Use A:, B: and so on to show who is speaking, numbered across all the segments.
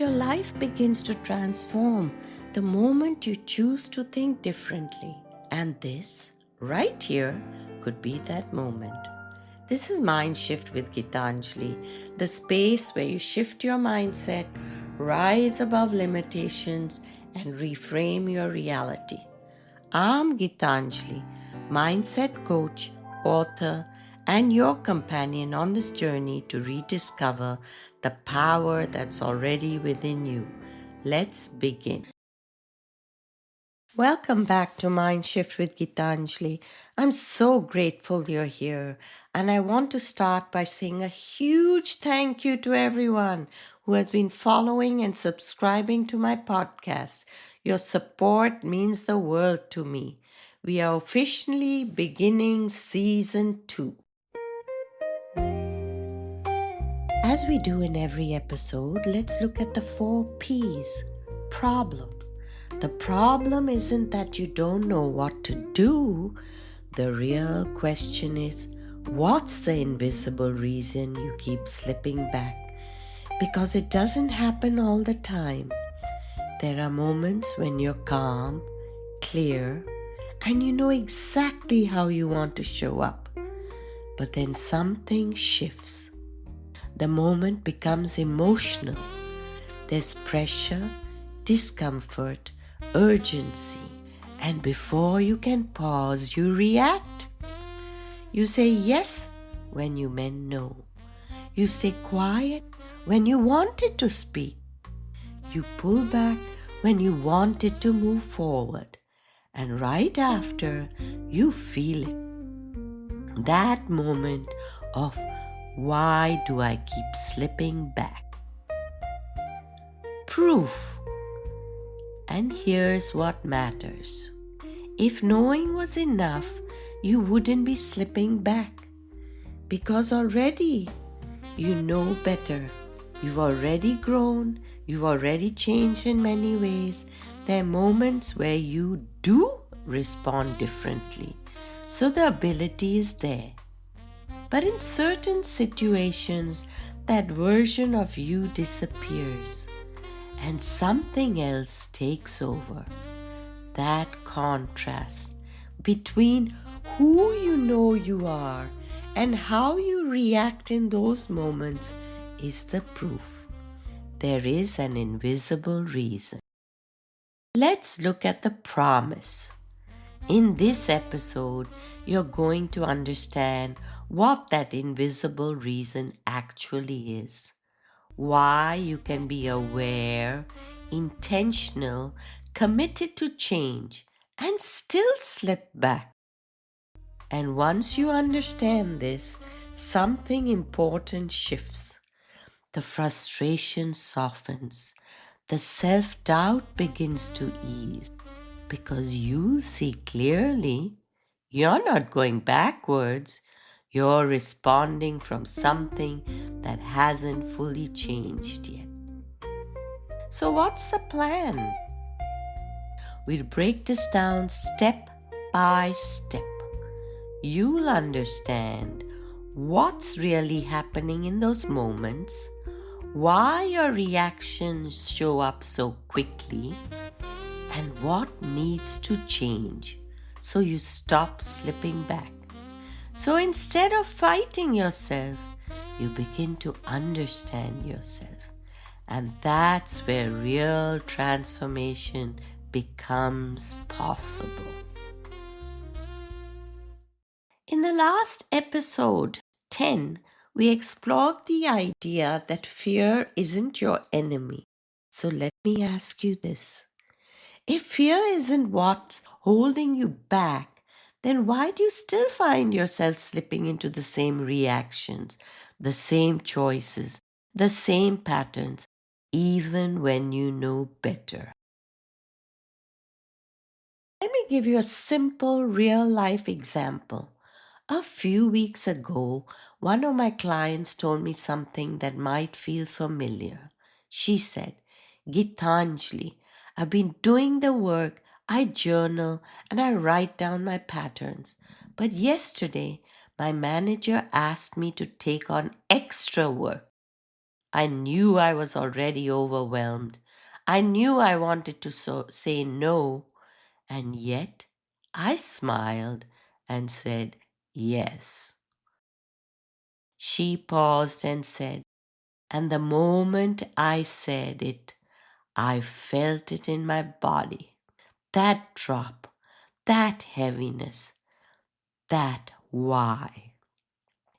A: Your life begins to transform the moment you choose to think differently. And this, right here, could be that moment. This is Mindshift with Geetanjali, the space where you shift your mindset, rise above limitations, and reframe your reality. I'm Geetanjali, mindset coach, author, and your companion on this journey to rediscover the power that's already within you. Let's begin. Welcome back to Mindshift with Geetanjali. I'm so grateful you're here, and I want to start by saying a huge thank you to everyone who has been following and subscribing to my podcast. Your support means the world to me. We are officially beginning season 2. As we do in every episode, let's look at the 4 P's. Problem. The problem isn't that you don't know what to do. The real question is, what's the invisible reason you keep slipping back? Because it doesn't happen all the time. There are moments when you're calm, clear, and you know exactly how you want to show up. But then something shifts. The moment becomes emotional. There's pressure, discomfort, urgency, and before you can pause, you react. You say yes when you meant no. You stay quiet when you wanted to speak. You pull back when you wanted to move forward. And right after, you feel it. That moment of why do I keep slipping back? Proof. And here's what matters. If knowing was enough, you wouldn't be slipping back. Because already you know better. You've already grown. You've already changed in many ways. There are moments where you do respond differently. So the ability is there. But in certain situations, that version of you disappears. And something else takes over. That contrast between who you know you are and how you react in those moments is the proof. There is an invisible reason. Let's look at the promise. In this episode, you're going to understand what that invisible reason actually is. Why you can be aware, intentional, committed to change, and still slip back. And once you understand this, something important shifts. The frustration softens. The self-doubt begins to ease. Because you see clearly, you're not going backwards. You're responding from something that hasn't fully changed yet. So what's the plan? We'll break this down step by step. You'll understand what's really happening in those moments, why your reactions show up so quickly, and what needs to change so you stop slipping back. So instead of fighting yourself, you begin to understand yourself. And that's where real transformation becomes possible. In the last episode, 10, we explored the idea that fear isn't your enemy. So let me ask you this. If fear isn't what's holding you back, then why do you still find yourself slipping into the same reactions, the same choices, the same patterns, even when you know better? Let me give you a simple real-life example. A few weeks ago, one of my clients told me something that might feel familiar. She said, "Geetanjali, I've been doing the work, I journal, and I write down my patterns. But yesterday, my manager asked me to take on extra work. I knew I was already overwhelmed. I knew I wanted to say no, and yet I smiled and said yes. She paused and said, and the moment I said it, I felt it in my body. That drop, that heaviness, that why.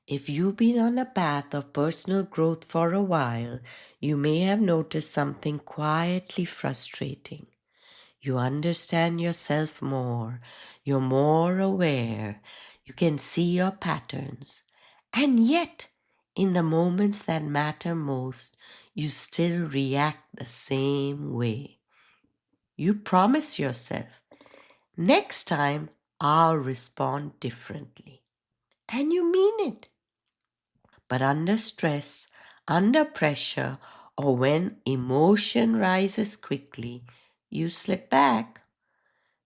A: If you've been on a path of personal growth for a while, you may have noticed something quietly frustrating. You understand yourself more, you're more aware, you can see your patterns, and yet, in the moments that matter most, you still react the same way. You promise yourself, next time I'll respond differently. And you mean it. But under stress, under pressure, or when emotion rises quickly, you slip back.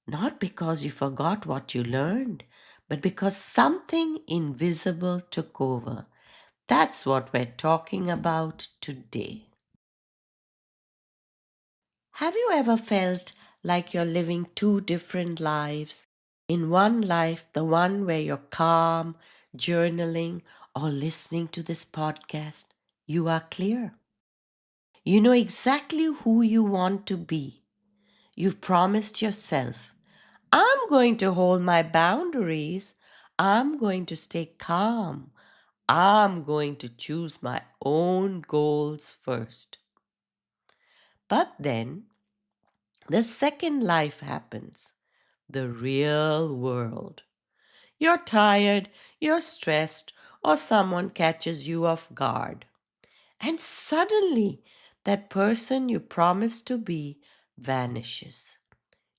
A: Not because you forgot what you learned, but because something invisible took over. That's what we're talking about today. Have you ever felt like you're living two different lives? In one life, the one where you're calm, journaling, or listening to this podcast, you are clear. You know exactly who you want to be. You've promised yourself, I'm going to hold my boundaries. I'm going to stay calm. I'm going to choose my own goals first. But then the second life happens, the real world. You're tired, you're stressed, or someone catches you off guard. And suddenly, that person you promised to be vanishes.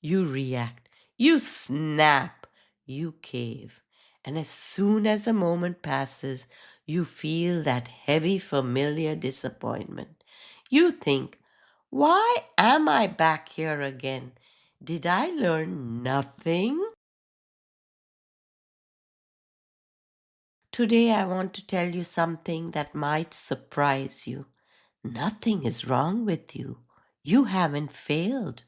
A: You react, you snap, you cave. And as soon as the moment passes, you feel that heavy, familiar disappointment. You think, why am I back here again? Did I learn nothing? Today, I want to tell you something that might surprise you. Nothing is wrong with you. You haven't failed.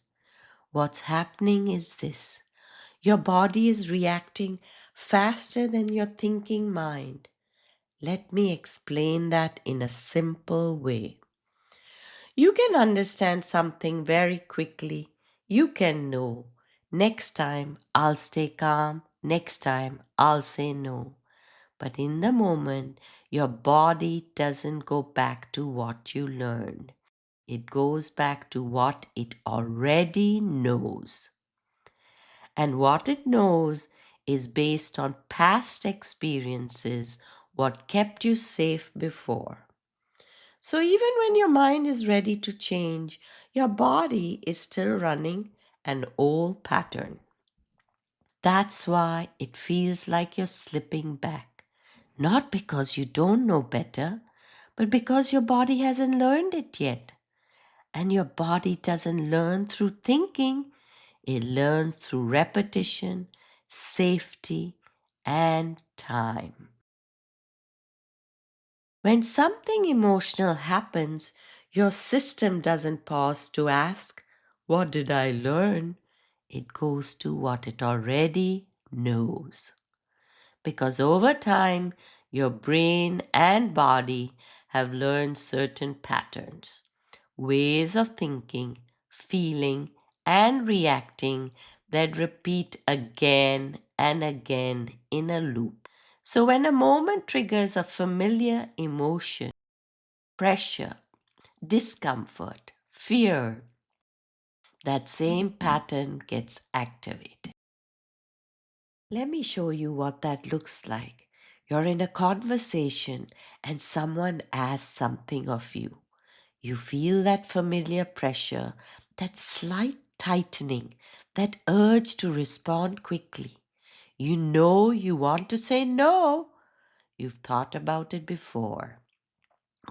A: What's happening is this: your body is reacting faster than your thinking mind. Let me explain that in a simple way. You can understand something very quickly. You can know, next time I'll stay calm, next time I'll say no. But in the moment, your body doesn't go back to what you learned. It goes back to what it already knows. And what it knows is based on past experiences, what kept you safe before. So even when your mind is ready to change, your body is still running an old pattern. That's why it feels like you're slipping back. Not because you don't know better, but because your body hasn't learned it yet. And your body doesn't learn through thinking, it learns through repetition, safety, and time. When something emotional happens, your system doesn't pause to ask, what did I learn? It goes to what it already knows. Because over time, your brain and body have learned certain patterns, ways of thinking, feeling, and reacting that repeat again and again in a loop. So when a moment triggers a familiar emotion, pressure, discomfort, fear, that same pattern gets activated. Let me show you what that looks like. You're in a conversation and someone asks something of you. You feel that familiar pressure, that slight tightening, that urge to respond quickly. You know you want to say no. You've thought about it before.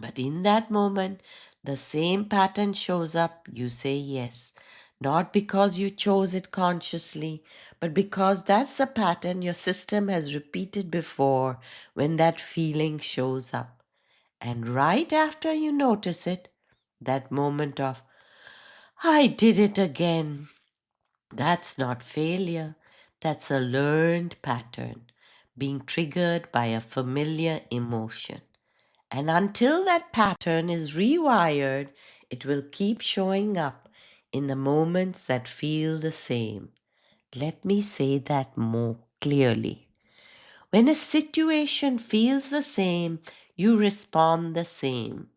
A: But in that moment, the same pattern shows up. You say yes. Not because you chose it consciously, but because that's a pattern your system has repeated before when that feeling shows up. And right after you notice it, that moment of, I did it again, that's not failure. That's a learned pattern being triggered by a familiar emotion. And until that pattern is rewired, it will keep showing up in the moments that feel the same. Let me say that more clearly. When a situation feels the same, you respond the same.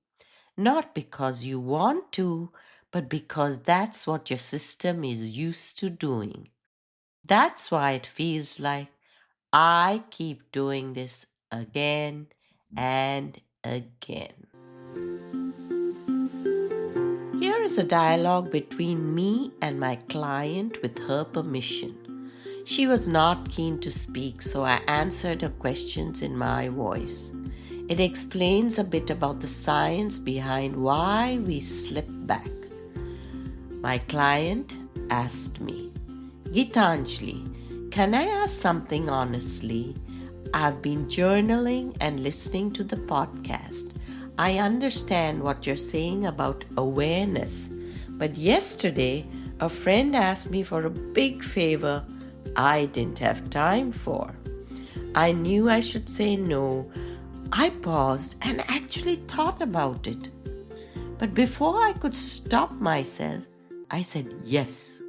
A: Not because you want to, but because that's what your system is used to doing. That's why it feels like I keep doing this again and again. Here is a dialogue between me and my client with her permission. She was not keen to speak, so I answered her questions in my voice. It explains a bit about the science behind why we slip back. My client asked me, Geetanjali, can I ask something honestly? I've been journaling and listening to the podcast. I understand what you're saying about awareness, but yesterday a friend asked me for a big favor I didn't have time for. I knew I should say no. I paused and actually thought about it. But before I could stop myself, I said yes.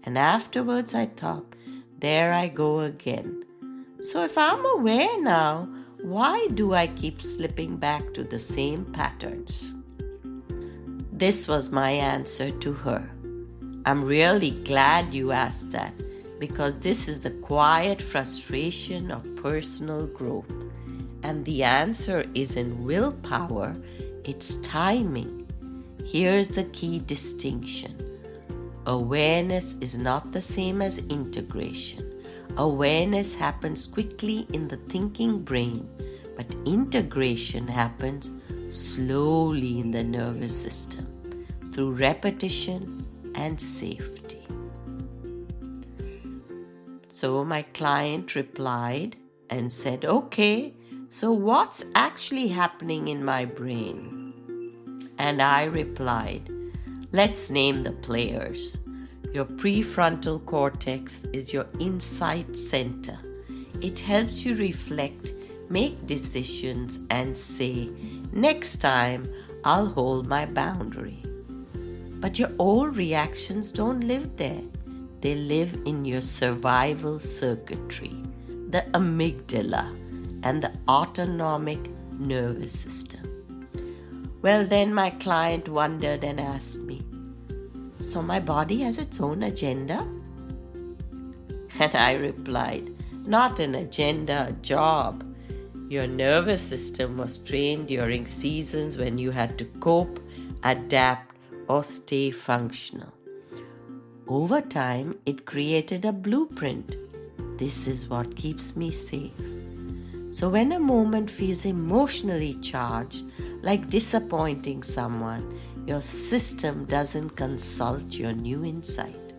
A: And afterwards I thought, there I go again. So if I'm aware now, why do I keep slipping back to the same patterns? This was my answer to her. I'm really glad you asked that, because this is the quiet frustration of personal growth. And the answer isn't willpower, it's timing. Here's the key distinction. Awareness is not the same as integration. Awareness happens quickly in the thinking brain, but integration happens slowly in the nervous system through repetition and safety. So my client replied and said, okay, so what's actually happening in my brain? And I replied, let's name the players. Your prefrontal cortex is your insight center. It helps you reflect, make decisions, and say, next time I'll hold my boundary. But your old reactions don't live there. They live in your survival circuitry, the amygdala, and the autonomic nervous system. Well, then my client wondered and asked me, so my body has its own agenda? And I replied, not an agenda, a job. Your nervous system was trained during seasons when you had to cope, adapt, or stay functional. Over time, it created a blueprint. This is what keeps me safe. So when a moment feels emotionally charged, like disappointing someone, your system doesn't consult your new insight.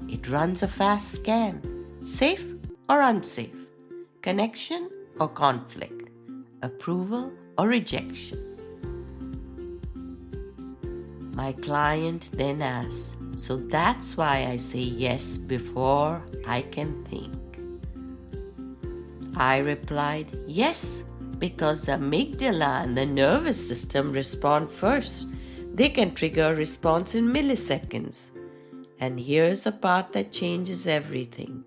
A: It runs a fast scan. Safe or unsafe? Connection or conflict? Approval or rejection? My client then asks, so that's why I say yes before I can think. I replied, yes, because the amygdala and the nervous system respond first. They can trigger a response in milliseconds. And here's the part that changes everything.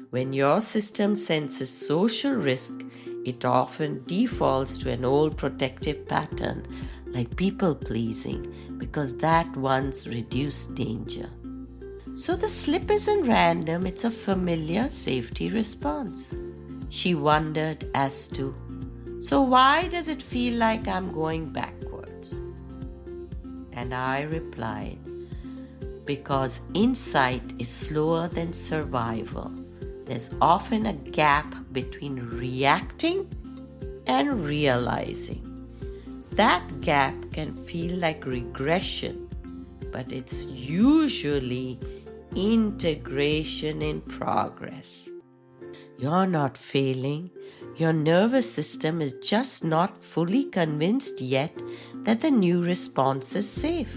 A: When your system senses social risk, it often defaults to an old protective pattern like people pleasing, because that once reduced danger. So the slip isn't random, it's a familiar safety response. She wondered as to, so why does it feel like I'm going backwards? And I replied, because insight is slower than survival. There's often a gap between reacting and realizing. That gap can feel like regression, but it's usually integration in progress. You're not failing, Your nervous system is just not fully convinced yet that the new response is safe.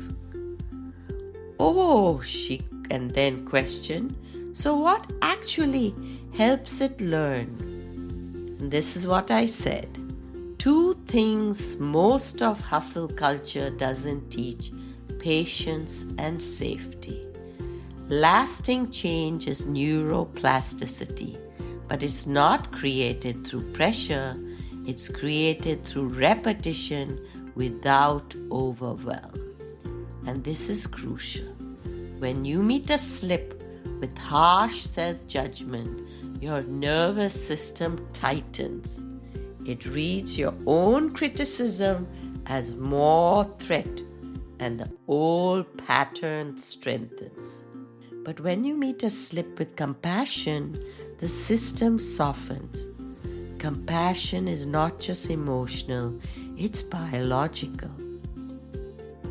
A: Oh, she and then questioned, so what actually helps it learn? This is what I said. Two things most of hustle culture doesn't teach: patience and safety. Lasting change is neuroplasticity, but it's not created through pressure, it's created through repetition without overwhelm. And this is crucial. When you meet a slip with harsh self-judgment, your nervous system tightens. It reads your own criticism as more threat, and the old pattern strengthens. But when you meet a slip with compassion, the system softens. Compassion is not just emotional, it's biological.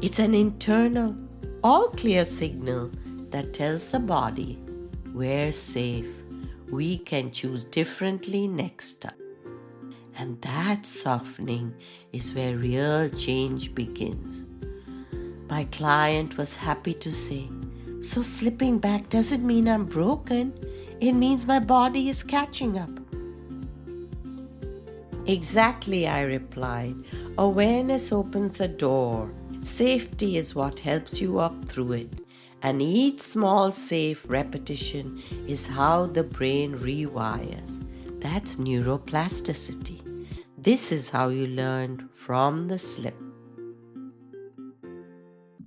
A: It's an internal, all clear signal that tells the body, we're safe, we can choose differently next time. And that softening is where real change begins. My client was happy to say, so slipping back doesn't mean I'm broken, it means my body is catching up. Exactly, I replied. Awareness opens the door. Safety is what helps you up through it. And each small safe repetition is how the brain rewires. That's neuroplasticity. This is how you learn from the slip.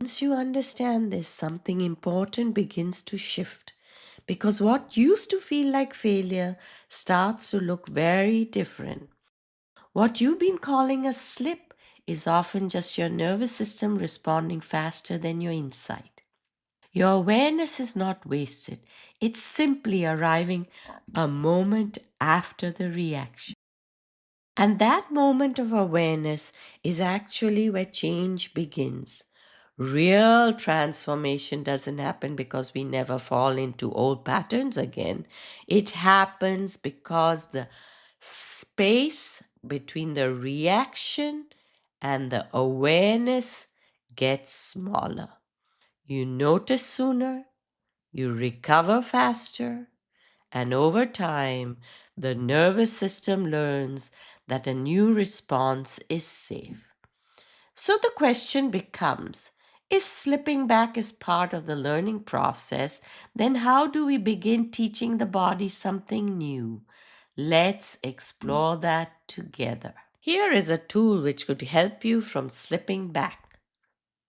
A: Once you understand this, something important begins to shift. Because what used to feel like failure starts to look very different. What you've been calling a slip is often just your nervous system responding faster than your insight. Your awareness is not wasted, it's simply arriving a moment after the reaction. And that moment of awareness is actually where change begins. Real transformation doesn't happen because we never fall into old patterns again. It happens because the space between the reaction and the awareness gets smaller. You notice sooner, you recover faster, and over time, the nervous system learns that a new response is safe. So the question becomes, if slipping back is part of the learning process, then how do we begin teaching the body something new? Let's explore that together. Here is a tool which could help you from slipping back.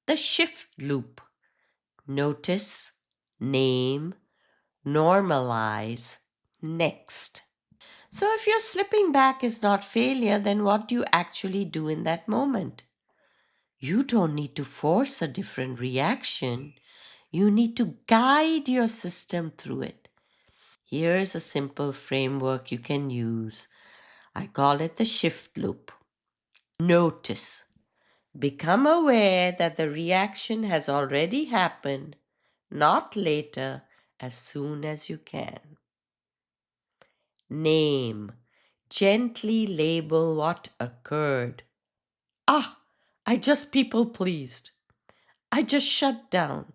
A: The shift loop. Notice, name, normalize, next. So if your slipping back is not failure, then what do you actually do in that moment? You don't need to force a different reaction. You need to guide your system through it. Here's a simple framework you can use. I call it the shift loop. Notice. Become aware that the reaction has already happened, not later, as soon as you can. Name. Gently label what occurred. Ah, I just people pleased. I just shut down.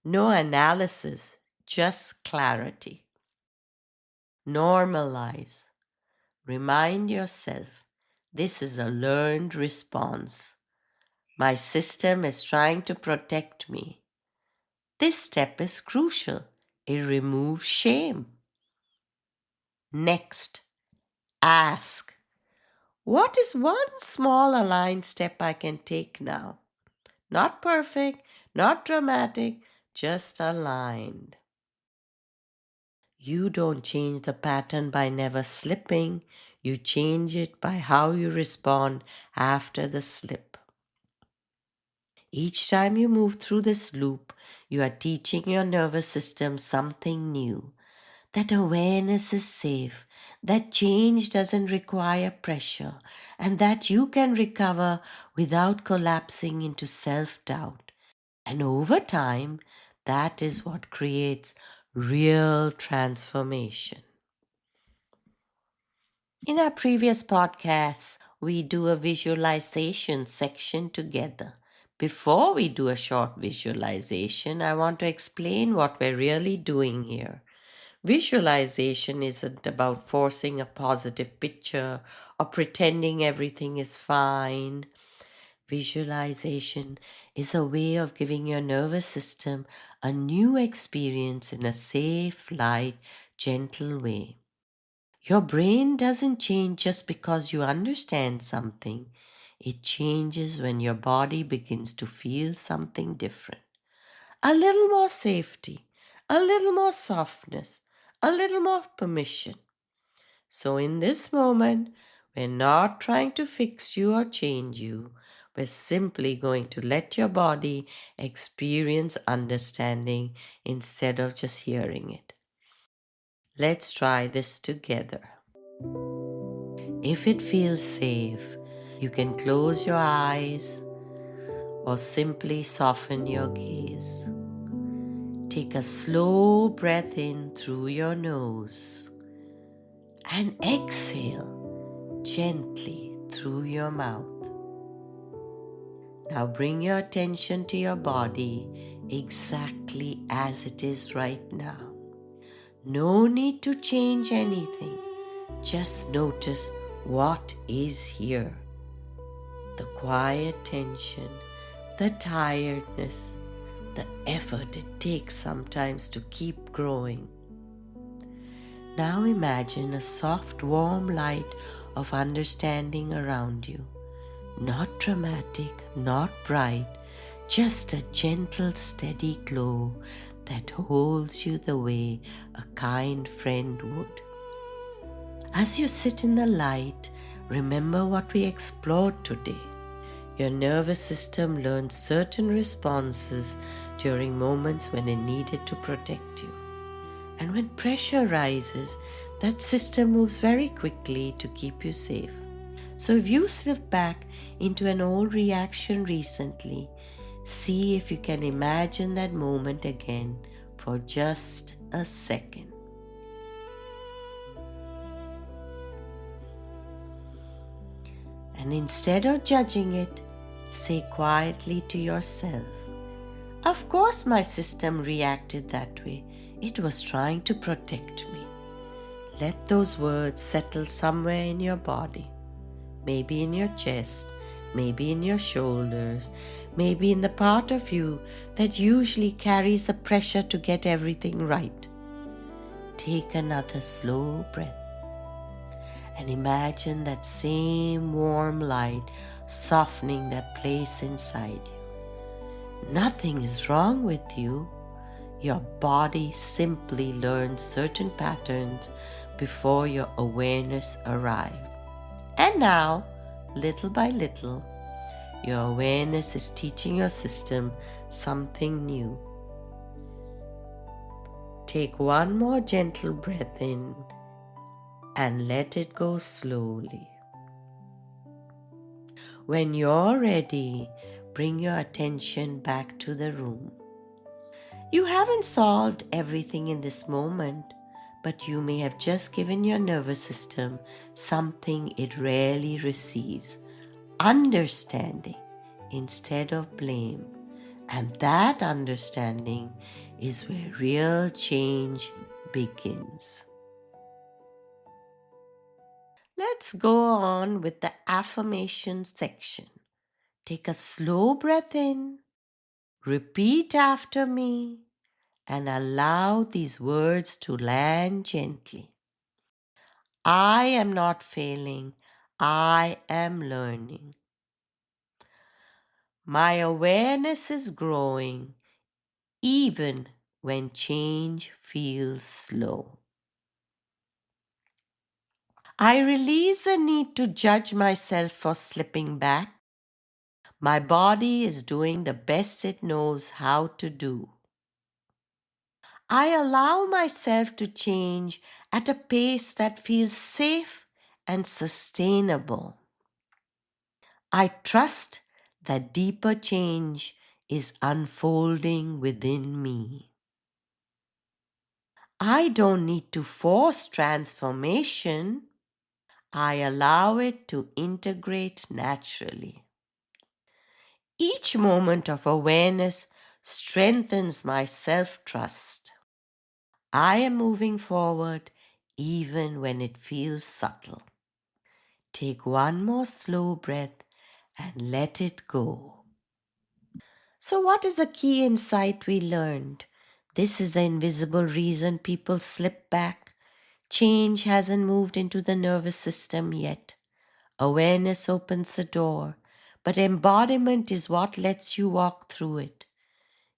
A: No analysis, just clarity. Normalize. Remind yourself this is a learned response. My system is trying to protect me. This step is crucial. It removes shame. Next, ask. What is one small aligned step I can take now? Not perfect, not dramatic, just aligned. You don't change the pattern by never slipping. You change it by how you respond after the slip. Each time you move through this loop, you are teaching your nervous system something new. That awareness is safe, that change doesn't require pressure, and that you can recover without collapsing into self-doubt. And over time, that is what creates real transformation. In our previous podcasts, we do a visualization section together. Before we do a short visualization, I want to explain what we're really doing here. Visualization isn't about forcing a positive picture or pretending everything is fine. Visualization is a way of giving your nervous system a new experience in a safe, light, gentle way. Your brain doesn't change just because you understand something. It changes when your body begins to feel something different. A little more safety, a little more softness, a little more permission. So, in this moment, we're not trying to fix you or change you. We're simply going to let your body experience understanding instead of just hearing it. Let's try this together. If it feels safe, you can close your eyes or simply soften your gaze. Take a slow breath in through your nose and exhale gently through your mouth. Now bring your attention to your body exactly as it is right now. No need to change anything. Just notice what is here. The quiet tension, the tiredness, the effort it takes sometimes to keep growing. Now imagine a soft, warm light of understanding around you. Not dramatic, not bright, just a gentle, steady glow that holds you the way a kind friend would. As you sit in the light, remember what we explored today. Your nervous system learned certain responses during moments when it needed to protect you. And when pressure rises, that system moves very quickly to keep you safe. So if you slip back into an old reaction recently, see if you can imagine that moment again for just a second. And instead of judging it, say quietly to yourself, "Of course my system reacted that way. It was trying to protect me." Let those words settle somewhere in your body. Maybe in your chest, maybe in your shoulders, maybe in the part of you that usually carries the pressure to get everything right. Take another slow breath and imagine that same warm light softening that place inside you. Nothing is wrong with you. Your body simply learns certain patterns before your awareness arrives. And now, little by little, your awareness is teaching your system something new. Take one more gentle breath in and let it go slowly. When you're ready, bring your attention back to the room. You haven't solved everything in this moment, but you may have just given your nervous system something it rarely receives: understanding instead of blame. And that understanding is where real change begins. Let's go on with the affirmation section. Take a slow breath in, repeat after me, and allow these words to land gently. I am not failing. I am learning. My awareness is growing even when change feels slow. I release the need to judge myself for slipping back. My body is doing the best it knows how to do. I allow myself to change at a pace that feels safe and sustainable. I trust that deeper change is unfolding within me. I don't need to force transformation. I allow it to integrate naturally. Each moment of awareness strengthens my self-trust. I am moving forward even when it feels subtle. Take one more slow breath and let it go. So, what is the key insight we learned? This is the invisible reason people slip back. Change hasn't moved into the nervous system yet. Awareness opens the door, but embodiment is what lets you walk through it.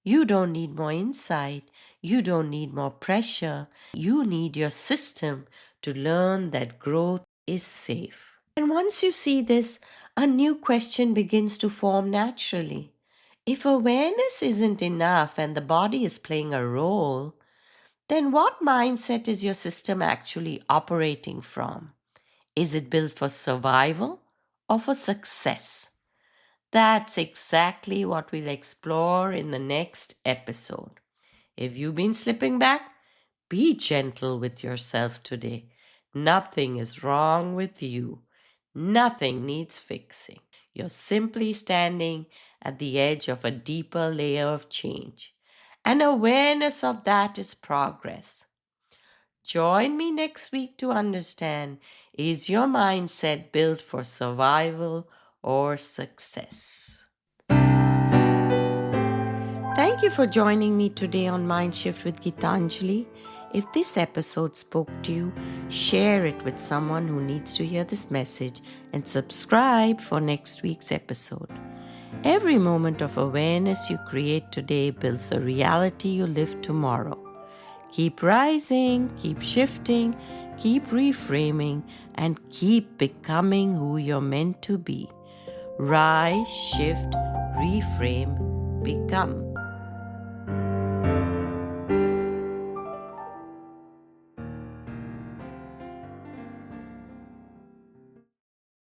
A: You don't need more insight. You don't need more pressure. You need your system to learn that growth is safe. And once you see this, a new question begins to form naturally. If awareness isn't enough and the body is playing a role, then what mindset is your system actually operating from? Is it built for survival or for success? That's exactly what we'll explore in the next episode. If you've been slipping back, be gentle with yourself today. Nothing is wrong with you. Nothing needs fixing. You're simply standing at the edge of a deeper layer of change. And awareness of that is progress. Join me next week to understand, is your mindset built for survival or success? Thank you for joining me today on Mindshift with Geetanjali. If this episode spoke to you, share it with someone who needs to hear this message and subscribe for next week's episode. Every moment of awareness you create today builds the reality you live tomorrow. Keep rising, keep shifting, keep reframing, and keep becoming who you're meant to be. Rise, shift, reframe, become.